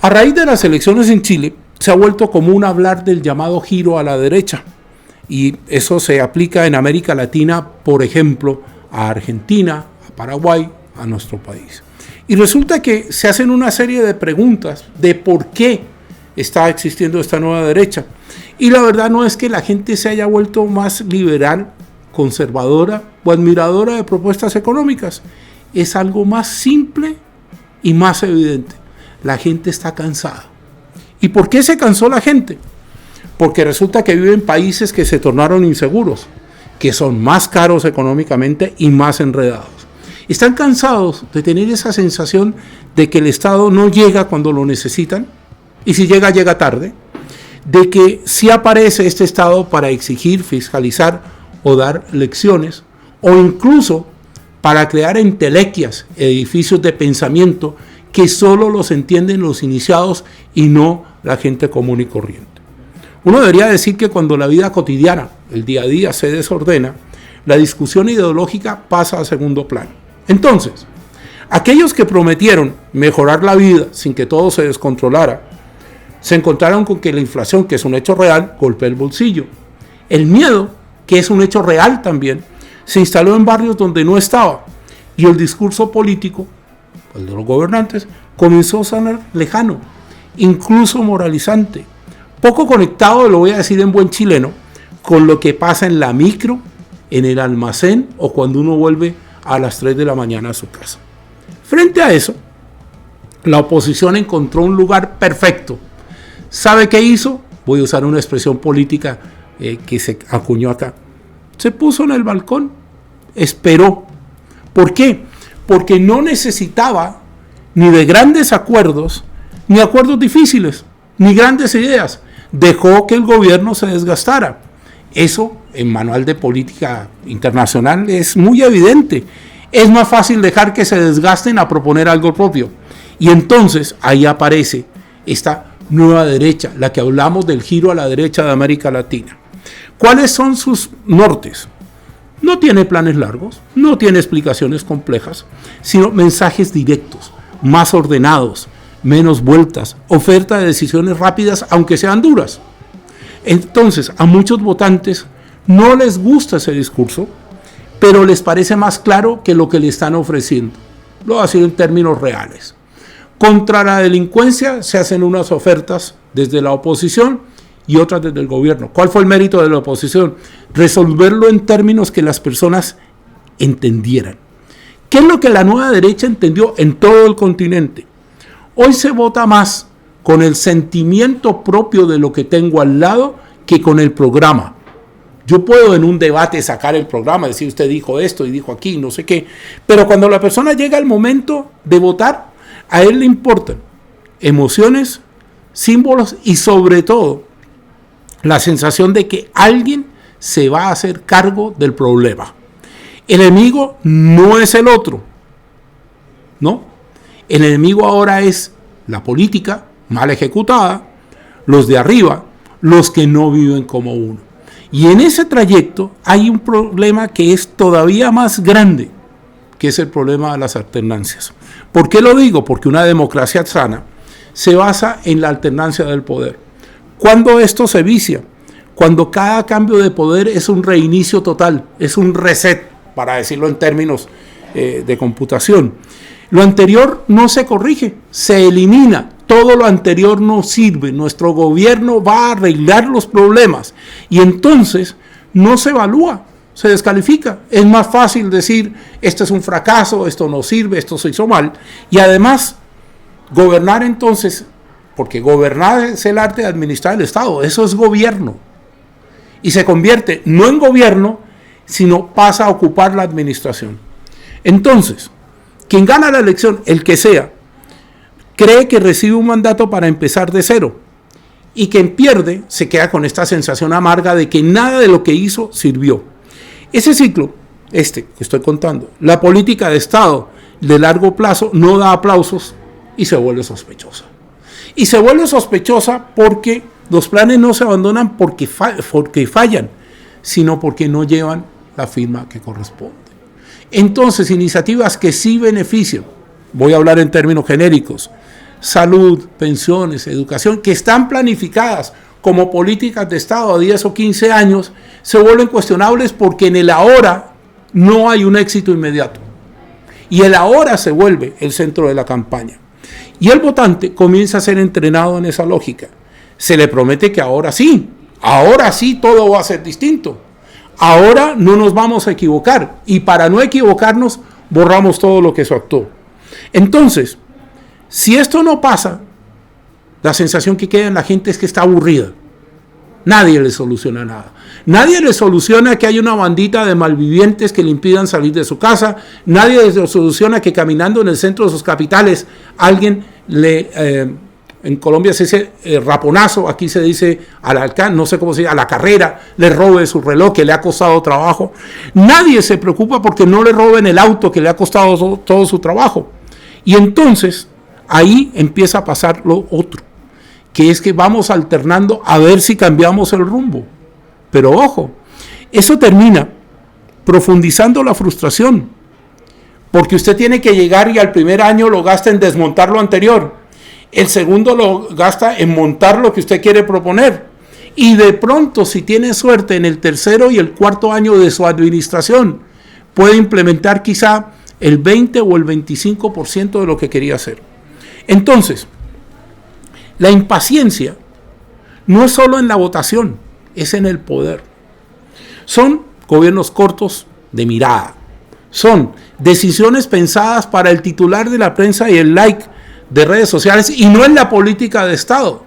A raíz de las elecciones en Chile, se ha vuelto común hablar del llamado giro a la derecha. Y eso se aplica en América Latina, por ejemplo, a Argentina, a Paraguay, a nuestro país. Y resulta que se hacen una serie de preguntas de por qué está existiendo esta nueva derecha. Y la verdad no es que la gente se haya vuelto más liberal, conservadora o admiradora de propuestas económicas. Es algo más simple y más evidente. La gente está cansada. ¿Y por qué se cansó la gente? Porque resulta que vive en países que se tornaron inseguros, que son más caros económicamente y más enredados. Están cansados de tener esa sensación de que el Estado no llega cuando lo necesitan, y si llega, llega tarde, de que sí aparece este Estado para exigir, fiscalizar o dar lecciones, o incluso para crear entelequias, edificios de pensamiento que solo los entienden los iniciados y no la gente común y corriente. Uno debería decir que cuando la vida cotidiana, el día a día, se desordena, la discusión ideológica pasa a segundo plano. Entonces, aquellos que prometieron mejorar la vida sin que todo se descontrolara, se encontraron con que la inflación, que es un hecho real, golpea el bolsillo. El miedo, que es un hecho real también, se instaló en barrios donde no estaba, y el discurso político, el de los gobernantes, comenzó a sonar lejano, incluso moralizante, poco conectado, lo voy a decir en buen chileno, con lo que pasa en la micro, en el almacén o cuando uno vuelve a las 3 de la mañana a su casa. Frente a eso, la oposición encontró un lugar perfecto. ¿Sabe qué hizo? Voy a usar una expresión política que se acuñó acá. Se puso en el balcón, esperó. ¿Por qué? Porque no necesitaba ni de grandes acuerdos, ni acuerdos difíciles, ni grandes ideas. Dejó que el gobierno se desgastara. Eso en manual de política internacional es muy evidente. Es más fácil dejar que se desgasten a proponer algo propio. Y entonces ahí aparece esta nueva derecha, la que hablamos del giro a la derecha de América Latina. ¿Cuáles son sus nortes? No tiene planes largos, no tiene explicaciones complejas, sino mensajes directos, más ordenados, menos vueltas, oferta de decisiones rápidas, aunque sean duras. Entonces, a muchos votantes no les gusta ese discurso, pero les parece más claro que lo que le están ofreciendo. Lo voy a decir en términos reales. Contra la delincuencia se hacen unas ofertas desde la oposición y otras desde el gobierno. ¿Cuál fue el mérito de la oposición? Resolverlo en términos que las personas entendieran. ¿Qué es lo que la nueva derecha entendió en todo el continente? Hoy se vota más con el sentimiento propio de lo que tengo al lado que con el programa. Yo puedo en un debate sacar el programa, decir usted dijo esto y dijo aquí, no sé qué, pero cuando la persona llega al momento de votar, a él le importan emociones, símbolos y sobre todo la sensación de que alguien se va a hacer cargo del problema. El enemigo no es el otro, ¿no? El enemigo ahora es la política mal ejecutada, los de arriba, los que no viven como uno. Y en ese trayecto hay un problema que es todavía más grande, que es el problema de las alternancias. ¿Por qué lo digo? Porque una democracia sana se basa en la alternancia del poder. ¿Cuándo esto se vicia? Cuando cada cambio de poder es un reinicio total, es un reset, para decirlo en términos de computación. Lo anterior no se corrige, se elimina. Todo lo anterior no sirve. Nuestro gobierno va a arreglar los problemas y entonces no se evalúa, se descalifica. Es más fácil decir, esto es un fracaso, esto no sirve, esto se hizo mal. Y además, gobernar entonces, porque gobernar es el arte de administrar el Estado, eso es gobierno. Y se convierte no en gobierno, sino pasa a ocupar la administración. Entonces, quien gana la elección, el que sea, cree que recibe un mandato para empezar de cero. Y quien pierde se queda con esta sensación amarga de que nada de lo que hizo sirvió. Ese ciclo, que estoy contando, la política de Estado de largo plazo no da aplausos y se vuelve sospechosa. Y se vuelve sospechosa porque los planes no se abandonan porque fallan, sino porque no llevan la firma que corresponde. Entonces, iniciativas que sí benefician, voy a hablar en términos genéricos, salud, pensiones, educación, que están planificadas como políticas de Estado a 10 o 15 años, se vuelven cuestionables porque en el ahora no hay un éxito inmediato. Y el ahora se vuelve el centro de la campaña. Y el votante comienza a ser entrenado en esa lógica. Se le promete que ahora sí todo va a ser distinto. Ahora no nos vamos a equivocar. Y para no equivocarnos, borramos todo lo que se actuó. Entonces, si esto no pasa, la sensación que queda en la gente es que está aburrida. Nadie le soluciona nada. Nadie le soluciona que hay una bandita de malvivientes que le impidan salir de su casa. Nadie le soluciona que caminando en el centro de sus capitales alguien en Colombia se dice raponazo, aquí se dice no sé cómo se dice, a la carrera, le robe su reloj que le ha costado trabajo. Nadie se preocupa porque no le roben el auto que le ha costado todo su trabajo. Y entonces ahí empieza a pasar lo otro, que es que vamos alternando a ver si cambiamos el rumbo. Pero ojo, eso termina profundizando la frustración, porque usted tiene que llegar y al primer año lo gasta en desmontar lo anterior, el segundo lo gasta en montar lo que usted quiere proponer, y de pronto, si tiene suerte, en el tercero y el cuarto año de su administración puede implementar quizá el 20 o el 25% de lo que quería hacer. Entonces, la impaciencia no es solo en la votación, es en el poder. Son gobiernos cortos de mirada. Son decisiones pensadas para el titular de la prensa y el like de redes sociales y no en la política de Estado.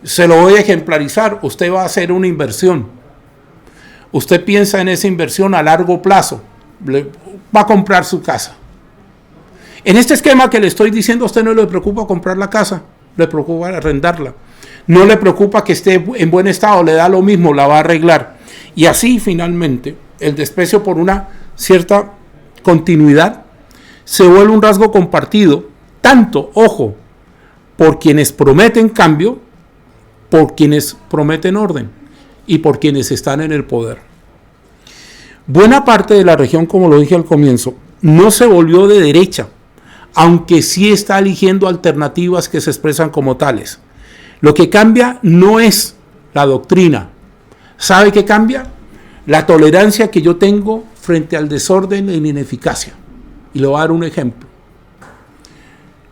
Se lo voy a ejemplarizar. Usted va a hacer una inversión. Usted piensa en esa inversión a largo plazo. Va a comprar su casa. En este esquema que le estoy diciendo, a usted no le preocupa comprar la casa. Le preocupa arrendarla. No le preocupa que esté en buen estado, le da lo mismo, la va a arreglar. Y así finalmente el desprecio por una cierta continuidad se vuelve un rasgo compartido, tanto, ojo, por quienes prometen cambio, por quienes prometen orden y por quienes están en el poder. Buena parte de la región, como lo dije al comienzo, no se volvió de derecha, aunque sí está eligiendo alternativas que se expresan como tales. Lo que cambia no es la doctrina. ¿Sabe qué cambia? La tolerancia que yo tengo frente al desorden y la ineficacia. Y le voy a dar un ejemplo.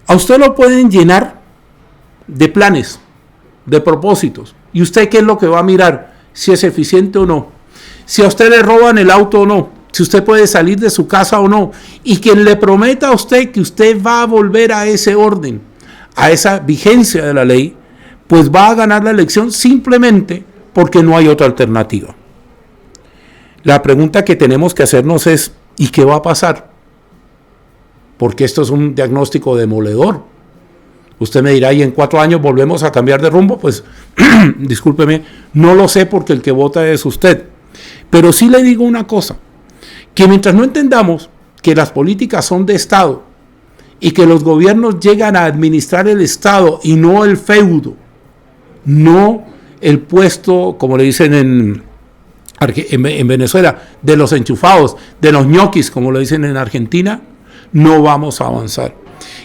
A usted lo pueden llenar de planes, de propósitos. ¿Y usted qué es lo que va a mirar? Si es eficiente o no. Si a usted le roban el auto o no. Si usted puede salir de su casa o no. Y quien le prometa a usted que usted va a volver a ese orden, a esa vigencia de la ley, pues va a ganar la elección simplemente porque no hay otra alternativa. La pregunta que tenemos que hacernos es, ¿y qué va a pasar? Porque esto es un diagnóstico demoledor. Usted me dirá, ¿y en 4 años volvemos a cambiar de rumbo? Pues, discúlpeme, no lo sé porque el que vota es usted. Pero sí le digo una cosa, que mientras no entendamos que las políticas son de Estado y que los gobiernos llegan a administrar el Estado y no el feudo, no el puesto, como le dicen en Venezuela, de los enchufados, de los ñoquis, como lo dicen en Argentina, no vamos a avanzar.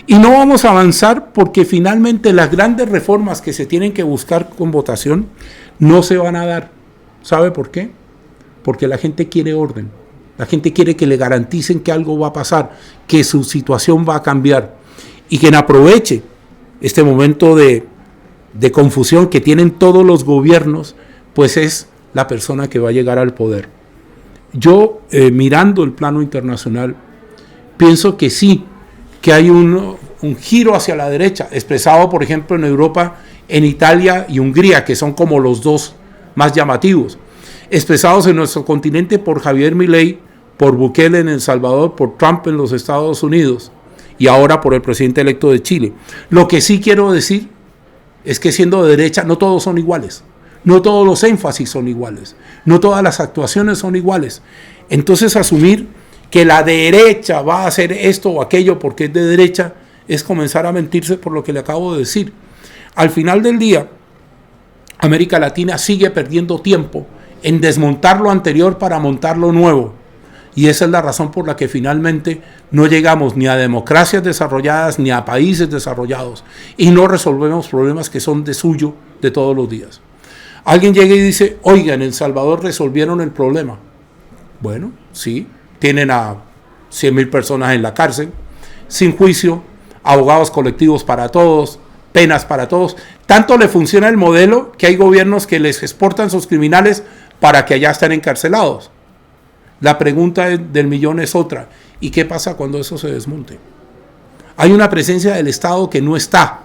Y no vamos a avanzar porque finalmente las grandes reformas que se tienen que buscar con votación no se van a dar. ¿Sabe por qué? Porque la gente quiere orden. La gente quiere que le garanticen que algo va a pasar, que su situación va a cambiar. Y quien aproveche este momento de confusión que tienen todos los gobiernos, pues es la persona que va a llegar al poder. Yo, mirando el plano internacional, pienso que sí, que hay un giro hacia la derecha, expresado por ejemplo en Europa, en Italia y Hungría, que son como los dos más llamativos, expresados en nuestro continente por Javier Milei, por Bukele en El Salvador, por Trump en los Estados Unidos y ahora por el presidente electo de Chile. Lo que sí quiero decir es que siendo de derecha no todos son iguales, no todos los énfasis son iguales, no todas las actuaciones son iguales. Entonces asumir que la derecha va a hacer esto o aquello porque es de derecha es comenzar a mentirse por lo que le acabo de decir. Al final del día, América Latina sigue perdiendo tiempo en desmontar lo anterior para montar lo nuevo. Y esa es la razón por la que finalmente no llegamos ni a democracias desarrolladas ni a países desarrollados y no resolvemos problemas que son de suyo de todos los días. Alguien llega y dice, oiga, en El Salvador resolvieron el problema. Bueno, sí, tienen a 100,000 personas en la cárcel, sin juicio, abogados colectivos para todos, penas para todos. Tanto le funciona el modelo que hay gobiernos que les exportan sus criminales para que allá estén encarcelados. La pregunta del millón es otra. ¿Y qué pasa cuando eso se desmonte? Hay una presencia del Estado que no está.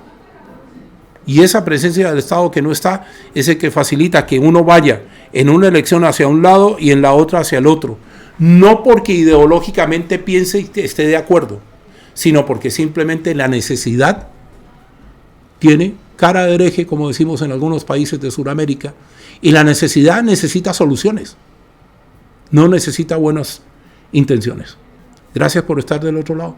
Y esa presencia del Estado que no está es el que facilita que uno vaya en una elección hacia un lado y en la otra hacia el otro. No porque ideológicamente piense y esté de acuerdo, sino porque simplemente la necesidad tiene cara de hereje, como decimos en algunos países de Sudamérica, y la necesidad necesita soluciones. No necesita buenas intenciones. Gracias por estar del otro lado.